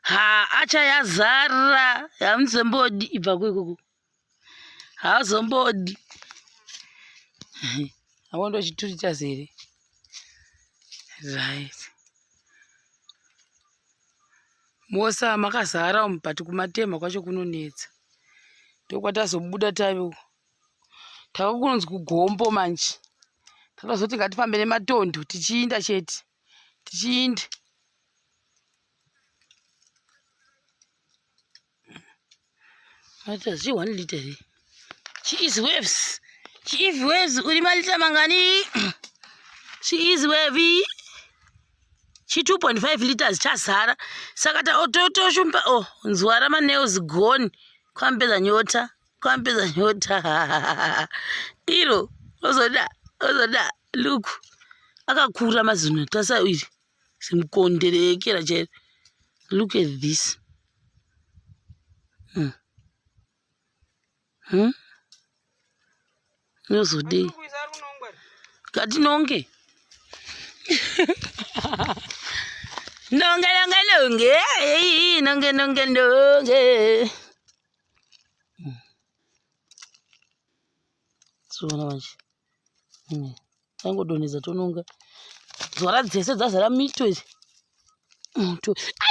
Ha achayazara hamzombodi ibva kwekuku hazombodi awondo chiturita zere right mosa makazara umubhati kumatema kwacho kunonetsa ndokwatazobuda tayo takunonzi kugombo manje takazoti ngatifambe nematondo tichiinda chete tichiinde Mata zi 1 liter here. She is waves. She is waves. Uri malita mangani. She is wavy. She 2.5 liters chasara. Sakata ototo shumpa. Oh, nzwara nails gone. Kwampeza nyota. Kwampeza nyota. Iro. Ozoda. Ozoda. Look. Akakura mazuno. Tasa iri. Simkondere kera chere. Look at this. Nozode. Kati nonge. Nonge nonge nonge. Hey, nonge nonge nonge. Suona manje. Tango doneza tononga. Zwara dzese dzazara mito izi.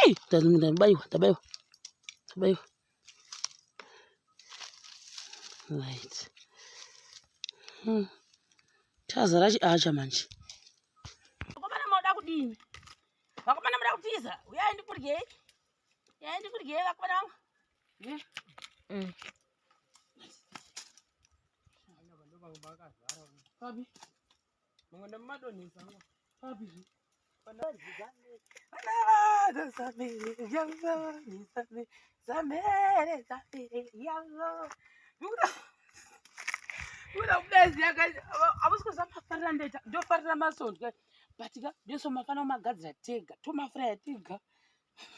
Ai, ndabaiwa. Right. Chazara chiacha manje. Wakomana moda kudini? Wakomana moda kutiza? Uyaendi kurye? Yaendi kurye wakomana wangu? Papi. Mangona madoni sangu. Papi. Ura kudai yakaita abusko zamafarira ndeta ndofarira maSondya batika ndoso mafana magadzira tega tomafraya tega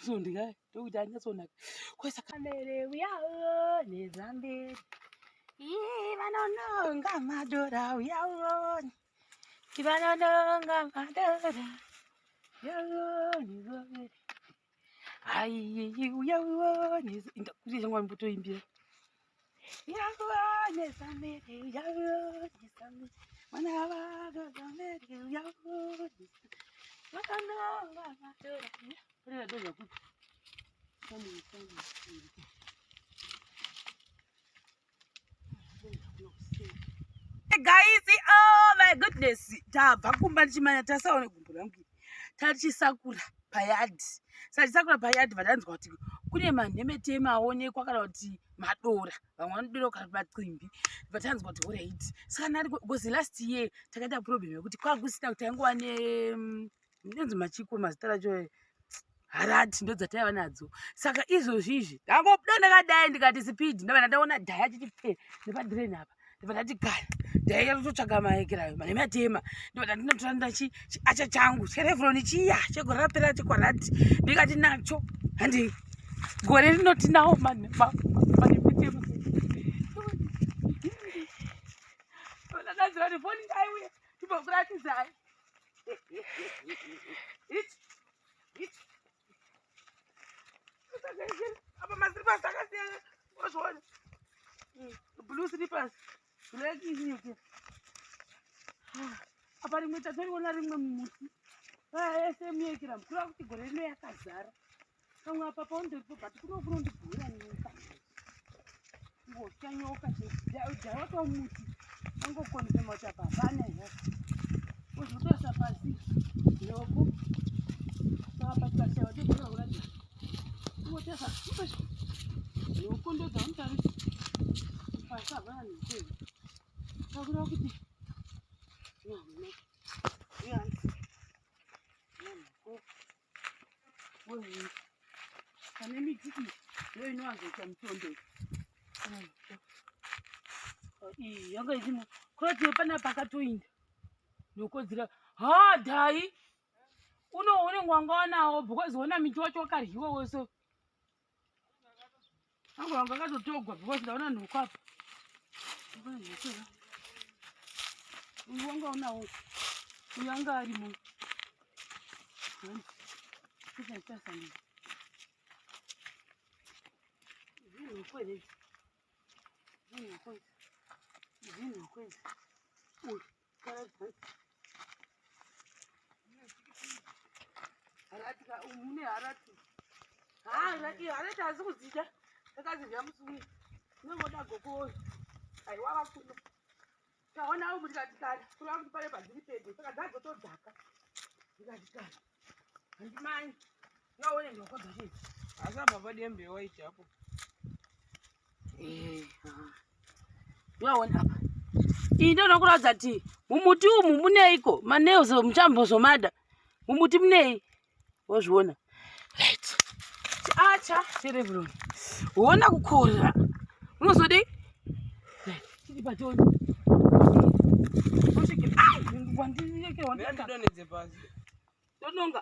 Sondya ndokuti anyatsonaka kwesa kamere uyawo nezamberi vanononga Madora uyawo vanononga Madora uyawo nezamberi ai uyawo nezamberi ngwa mbutoimbira Guys, oh my goodness, tabva kumba ndichimanya tasaone gumbo rangu tachisakura payadhi sachisakura payadhi vatanzwa kuti kune Manhemetema aonekwa kana kuti Madora vamwe vanodiro kana matsimbi vatanzwa kuti alright saka nari because last year takaita problem yekuti kwakusina kuti angova ndinonzi machiko mazita racho harati ndo dzataiva nadzo saka izvozvizvi ndangobuda ndakadai ndikati speed ndabva ndaona dhai achitipfe nepadrain apa ndibva ndati gaya dhai yatotsvaga maekerayo Manhemetema ndibva ndinotora ndachiacha changu cherefuroni chiya chegore rapera chekwarati ndikati nacho handei gore rinoti nawo Manhemetema ndakadzira kuti foni ndaiuya ndimbokuratizai apa maslippers akasiyana wazviona blue slippers black inyuke apa rimwe tatoriona rimwe mumuti ese muekera mukura kuti gore rino yakazara kamwe apa paundoripo but kunondibhuira nyoka ngotya nyoka jaiwatawo muti angokonifema kuti apa hapana here uzvotosa pasi nyoko saka tikashaiwa togora kurati ingotesa nyoko ndodzamutarisa pasi havana neuteni takura kuti pane miti iyi ndo inowanzoita mutondo iyi yanga ichimo kuratiwe pana pakatoinda nokodzira dhai unoone ngwanga wanawo because wona miti wacho wakaryiwa wose angu wanga akatotogwa because ndaona nhoko apa uyu wanga unawo uyu anga arimo kusaitasa Ndonokuratidza kuti mumuti umu muneiko manews muchambozomada mumuti munei wozviona acha cerebroni huona kukorera unozodei chiri patoni ndononga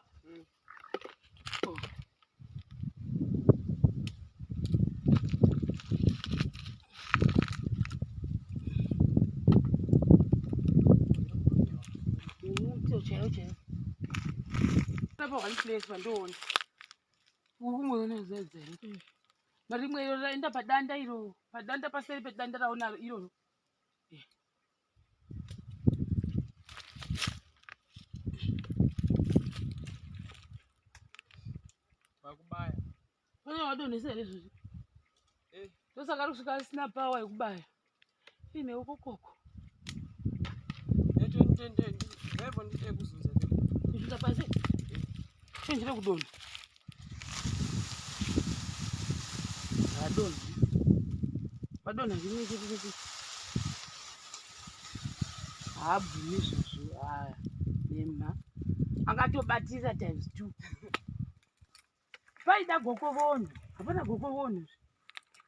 marimwe iro raenda padanda iro padanda paseri pedanda raonaro iroro pane wadonhesa here izvozvi ndosaka kusvika asina pawa yekubaya ine ukokoko kusvika pasi chenjere kudonha adonha padonha zvimwe chete haabvumi izvozvo aya nemha angatobatira times 2 paida gokovonhu hapana gokovonhu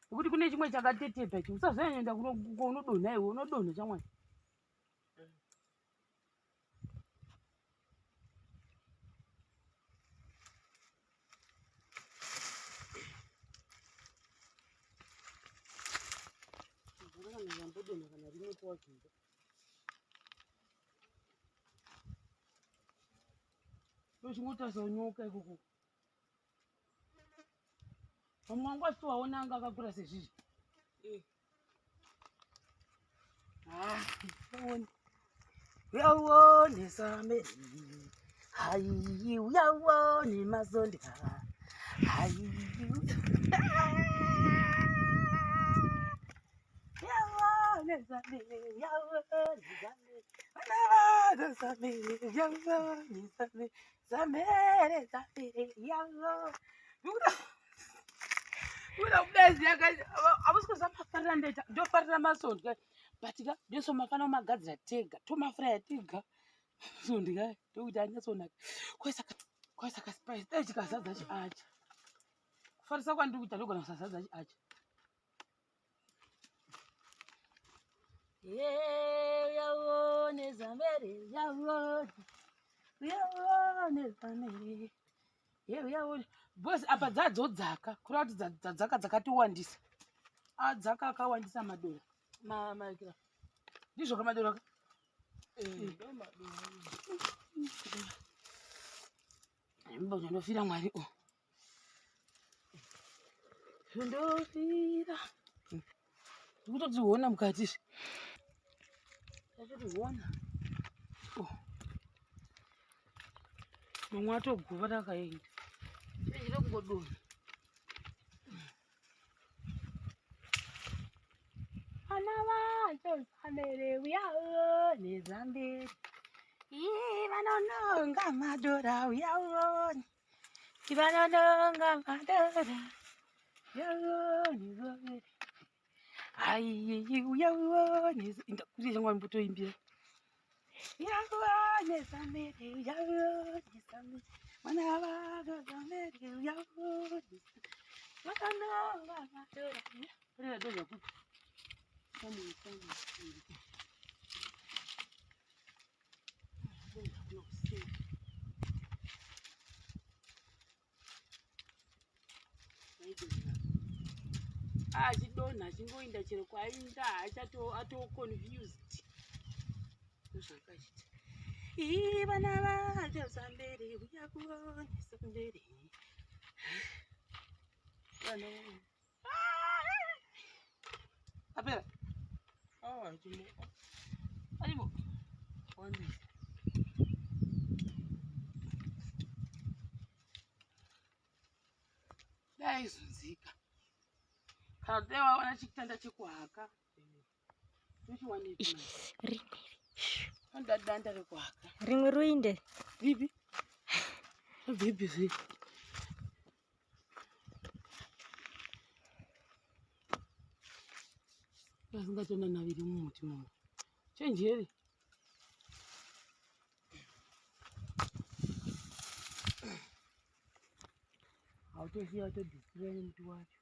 nekuti kune chimwe chakatetepa ichi usazonyanyoenda kunodonha iwe unodonha chamwani ndambodonha kana rimwe pawazvimba ndochingotazonyoka ikoko vamwe wangu asitowaona anga akakura sezvizvi uyauone sameri hai uyauone maSondya hai uyauone sameri uyauone sameri vana sameri uyauone sameri sameri uyauone uda kudai hamusikuzafafarira ndoita ndofarira maSondya but ka ndosomafana umagadzira tega tomafuraya tega maSondya ndokuti anyatsonaka kwaisaka spice dai chikasadza chiacha kufarisa kwandiri kuita ndogona kusasadza chiacha uyauone sameri uyauone sameri uyauone bhosi apa dzadzodzaka kureva kuti dzadzaka dzakatiwandisa adzaka akawandisa Madora maikira ndizvo kaMadora ka mbonja ndofira mwari ndofira ndikutotiona mukatizve tatotiona mamwe atogova takaenda chenjere kungodonha vana vacho sameri uyauone sameri vanononga Madora uyauone vanononga Madora uyauone sameri ai uyauone kuti changwa mbotoimbira uyauone sameri uyauone sameri vana vacho sameri uyauone vanononga Madora uyadoza kuti achidonha chingoinda chero kwainda atoconfused zvakachita vana vacho sameri uyauone sameri Apera. Aribo. Wandi. Dai zunzika. Kana dewa wana chitanda chekuhaka. Which one is mine? Rimwe. Danda rekuhaka. Rimwe roinde. Bibi. Bibi zi. Ngasingatona naviri mumuti mumu. Chenjeri. Autoziya autodisplay muti wacho.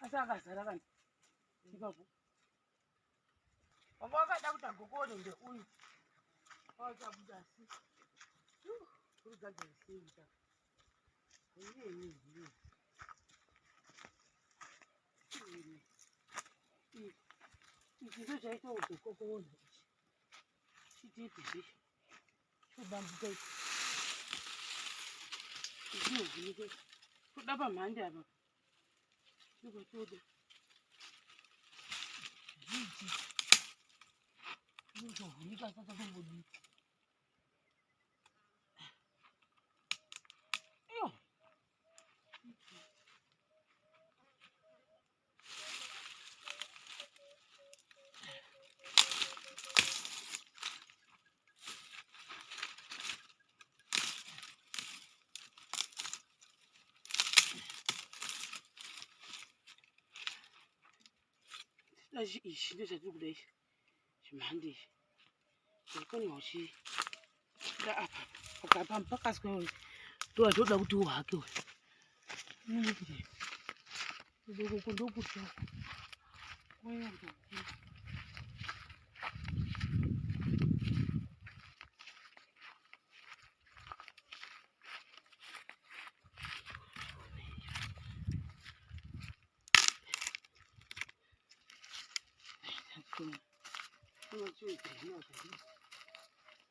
Asa akazara kanti. Ipapo. Mama wakada kuti agogone ngeuyu. Wachabuda si. Uri gadzira sei ta. Ichi chaita udokokona ichi. Chitipi ichi. Chobambuka ichi. Ichi toda pamhande apa. Toda. Ichi. Ichi sasa tombodi. Iyo. Ichi ndo chatiri kuda ichi. Chimhande ichi. Ndikoni uchi. Da apa. Pakapa pakaswe. Toda kuti uhake we. Ningiri. Ndoko ndokutsvaga. Oya.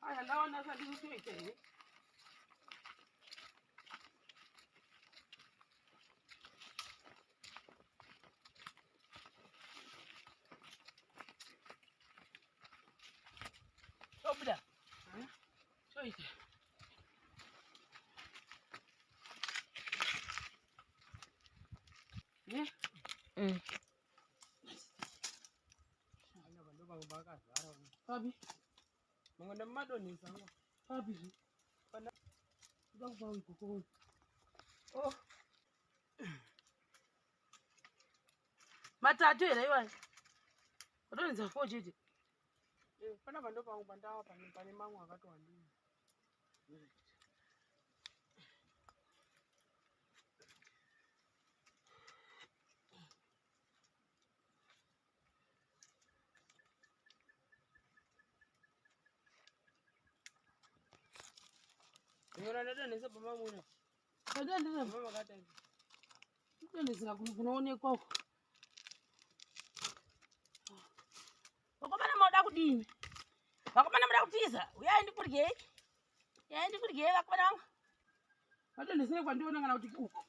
Aya naona sasa ndikutoita hivi. Obda. Toita. Papi. Mangona madoni sango. Papi. Pana. Ndakubva ukoko. Oh. Matatu here iwa. Utonza 4 chete. Pana bando pangu pandawa pane mamwe akatowandini. Ngora ndadonesa pamamwe. Ndadonesa mama katani. Ndadonesa kunoonekwa uko. Wakomana moda kudini. Wakomana moda kutiza. Uyai ndikurye. Uyai ndikurye wakomana. Ndadonesa kwandiona kana kuti uko.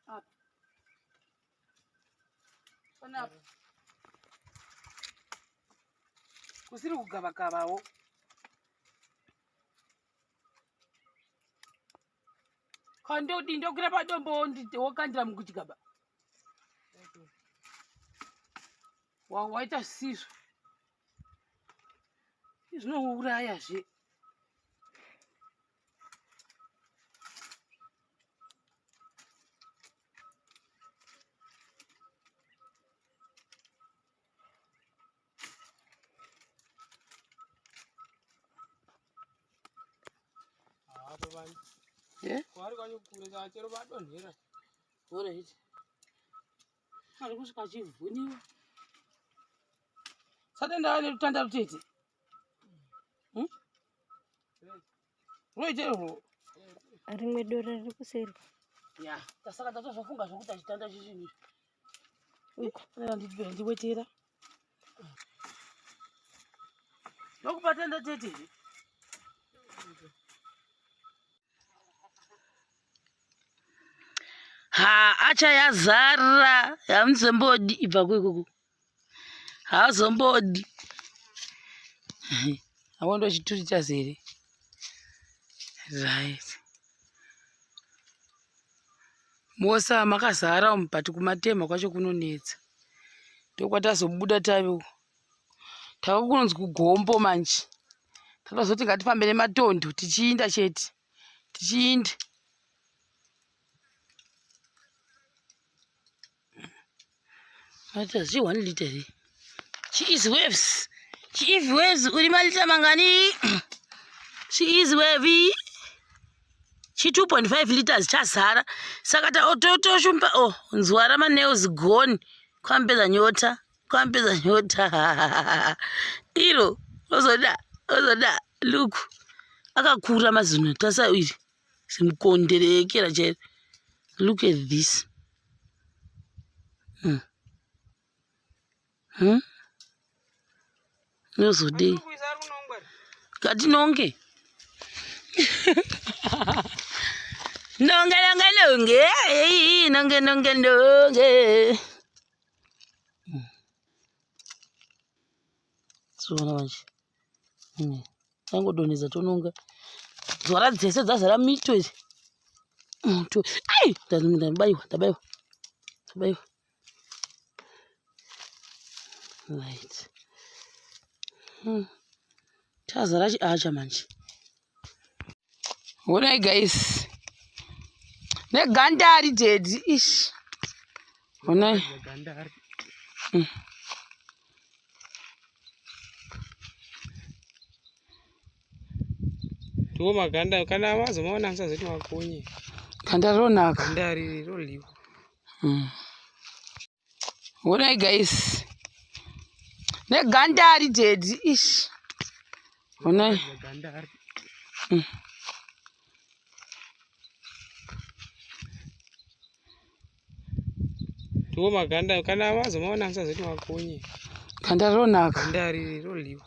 Apa. Pana. Kusiri kugavakavawo. Kandodi ndokira padombo ndokandira mukuchigaba. Waita sizvo. Zvinouraya zve. Apa vanhu. Kwari kwanyokure chero vadonhera. Ora ichi. Ari kusvika chivhuniwa. Sata ndava nerutanda rutete. Roitero. Rimwe dora riri kuseri. Ya, tasaka tatozvofunga zvokuti achitanda chichinizvo. Uko, ndiwetera. Nokupatanda tete. yacha yazara yamuzombodi ibva kwekuku haazombodi awondo chiturita zere right mosa makazara umu but kumatema kwacho kunonetsa ndokwatazobuda tave kunonzi kugombo manje tatozoti ngatifambe nematondo tichiinda chete tichiinde zi 1 liter here. She is waves. She is waves. Uri malita mangani. She is wavy. She 2.5 liters chazara. Sakata ototo shumpa. Oh, nzwara nails gone. Kwampeza nyota. Kwampeza nyota. Iro. Ozoda. Ozoda. Look. Akakura mazino. Tasa iri. Simkonderekera chete. Look at this. Nozodei kati nonge nonge nonge nonge nonge nonge nonge sona manje tangodonhedza tononga zwara dzese dzazara mito idzi ai ndabayiwa right chazara chiacha manje honai guys negandari dedi ish honai to maganda kana mazomaona musazoti makonye ganda ronaka ganda riri roliwa honai guys negandari dedi ish honai gandari to maganda kana mazomaona musazoti makonye ganda ronaka ganda riri roliwa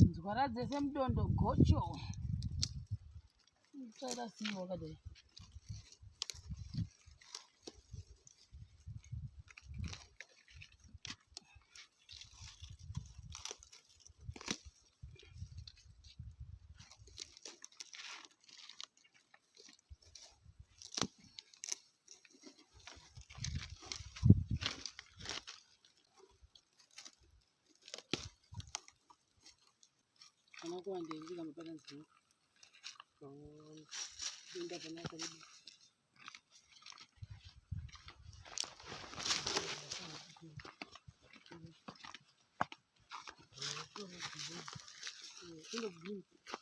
nzwara dzese mudondo gocho tsara siwa kadai kana kuwanda ndika mabalansi ndinda bana karibu Thank you.